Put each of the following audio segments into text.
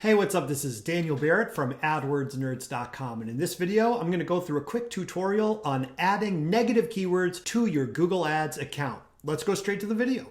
Hey, what's up? This is Daniel Barrett from AdWords Nerds.com, and in this video, I'm going to go through a quick tutorial on adding negative keywords to your Google Ads account. Let's go straight to the video.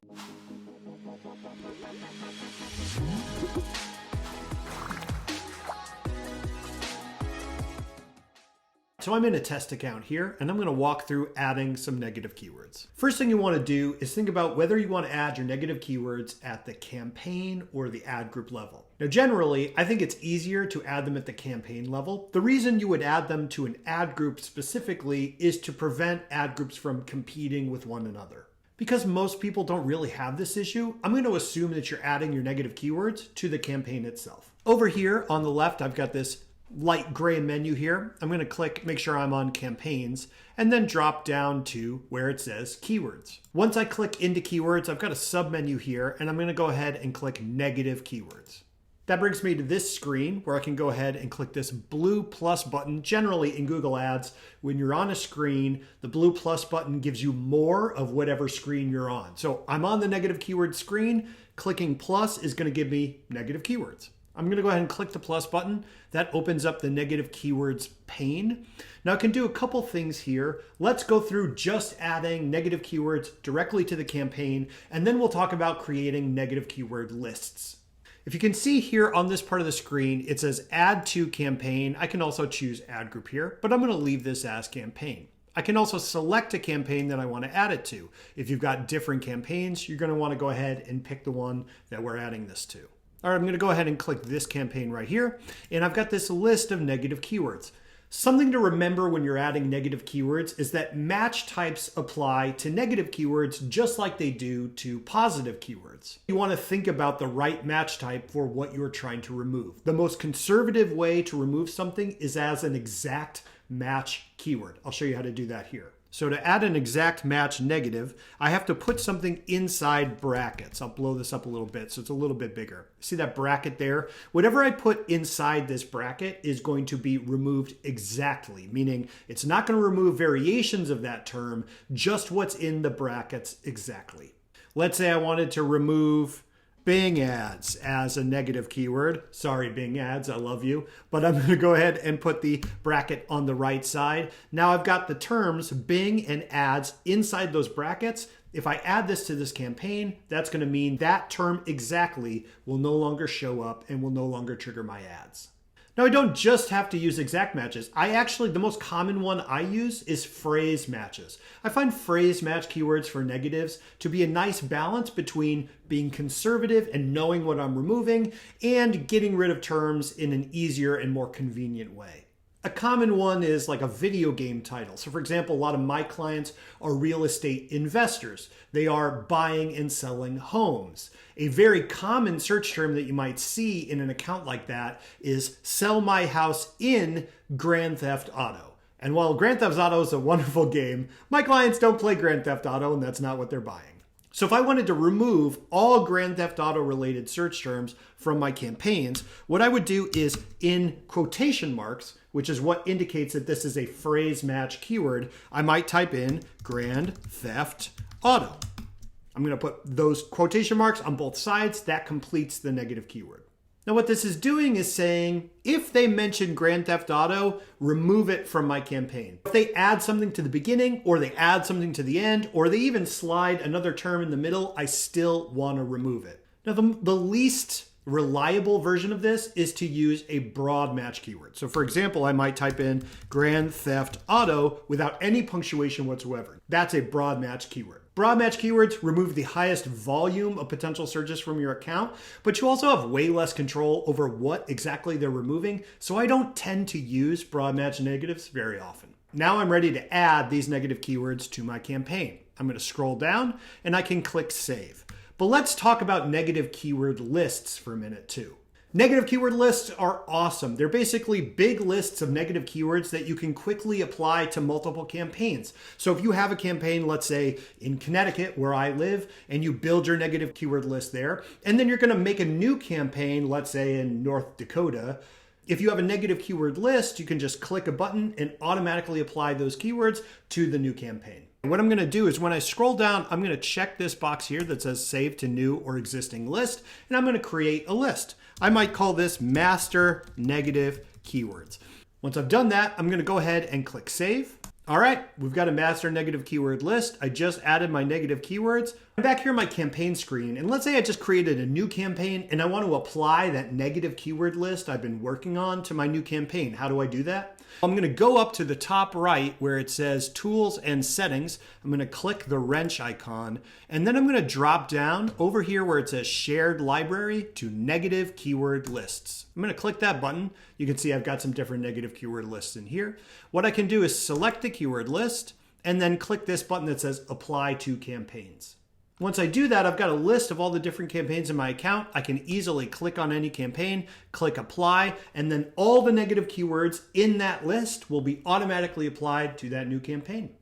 So I'm in a test account here, and I'm going to walk through adding some negative keywords. First thing you want to do is think about whether you want to add your negative keywords at the campaign or the ad group level. Now, generally, I think it's easier to add them at the campaign level. The reason you would add them to an ad group specifically is to prevent ad groups from competing with one another. Because most people don't really have this issue, I'm going to assume that you're adding your negative keywords to the campaign itself. Over here on the left, I've got this light gray menu here. I'm going to click, make sure I'm on campaigns, and then drop down to where it says keywords. Once I click into keywords, I've got a sub menu here, and I'm going to go ahead and click negative keywords. That brings me to this screen where I can go ahead and click this blue plus button. Generally in Google Ads, when you're on a screen, the blue plus button gives you more of whatever screen you're on. So I'm on the negative keyword screen. Clicking plus is going to give me negative keywords. I'm going to go ahead and click the plus button. That opens up the negative keywords pane. Now I can do a couple things here. Let's go through just adding negative keywords directly to the campaign, and then we'll talk about creating negative keyword lists. If you can see here on this part of the screen, it says add to campaign. I can also choose ad group here, but I'm going to leave this as campaign. I can also select a campaign that I want to add it to. If you've got different campaigns, you're going to want to go ahead and pick the one that we're adding this to. All right, I'm going to go ahead and click this campaign right here, and I've got this list of negative keywords. Something to remember when you're adding negative keywords is that match types apply to negative keywords just like they do to positive keywords. You want to think about the right match type for what you're trying to remove. The most conservative way to remove something is as an exact match keyword. I'll show you how to do that here. So to add an exact match negative, I have to put something inside brackets. I'll blow this up a little bit so it's a little bit bigger. See that bracket there? Whatever I put inside this bracket is going to be removed exactly, meaning it's not going to remove variations of that term, just what's in the brackets exactly. Let's say I wanted to remove Bing ads as a negative keyword. Sorry, Bing ads, I love you. But I'm going to go ahead and put the bracket on the right side. Now I've got the terms Bing and ads inside those brackets. If I add this to this campaign, that's going to mean that term exactly will no longer show up and will no longer trigger my ads. Now, I don't just have to use exact matches. The most common one I use is phrase matches. I find phrase match keywords for negatives to be a nice balance between being conservative and knowing what I'm removing and getting rid of terms in an easier and more convenient way. A common one is like a video game title. So for example, a lot of my clients are real estate investors. They are buying and selling homes. A very common search term that you might see in an account like that is sell my house in Grand Theft Auto. And while Grand Theft Auto is a wonderful game, my clients don't play Grand Theft Auto and that's not what they're buying. So if I wanted to remove all Grand Theft Auto related search terms from my campaigns, what I would do is in quotation marks, which is what indicates that this is a phrase match keyword, I might type in Grand Theft Auto. I'm going to put those quotation marks on both sides. That completes the negative keyword. Now what this is doing is saying, if they mention Grand Theft Auto, remove it from my campaign. If they add something to the beginning, or they add something to the end, or they even slide another term in the middle, I still want to remove it. Now the least reliable version of this is to use a broad match keyword. So for example, I might type in Grand Theft Auto without any punctuation whatsoever. That's a broad match keyword. Broad match keywords remove the highest volume of potential searches from your account, but you also have way less control over what exactly they're removing, so I don't tend to use broad match negatives very often. Now I'm ready to add these negative keywords to my campaign. I'm going to scroll down and I can click Save. But let's talk about negative keyword lists for a minute too. Negative keyword lists are awesome. They're basically big lists of negative keywords that you can quickly apply to multiple campaigns. So if you have a campaign, let's say in Connecticut where I live, and you build your negative keyword list there, and then you're going to make a new campaign, let's say in North Dakota, if you have a negative keyword list, you can just click a button and automatically apply those keywords to the new campaign. What I'm going to do is when I scroll down, I'm going to check this box here that says Save to New or Existing List, and I'm going to create a list. I might call this master negative keywords. Once I've done that, I'm gonna go ahead and click save. All right, we've got a master negative keyword list. I just added my negative keywords. I'm back here on my campaign screen, and let's say I just created a new campaign and I want to apply that negative keyword list I've been working on to my new campaign. How do I do that? I'm going to go up to the top right where it says Tools and Settings. I'm going to click the wrench icon, and then I'm going to drop down over here where it says Shared Library to Negative Keyword Lists. I'm going to click that button. You can see I've got some different negative keyword lists in here. What I can do is select the keyword list and then click this button that says Apply to Campaigns. Once I do that, I've got a list of all the different campaigns in my account. I can easily click on any campaign, click apply, and then all the negative keywords in that list will be automatically applied to that new campaign.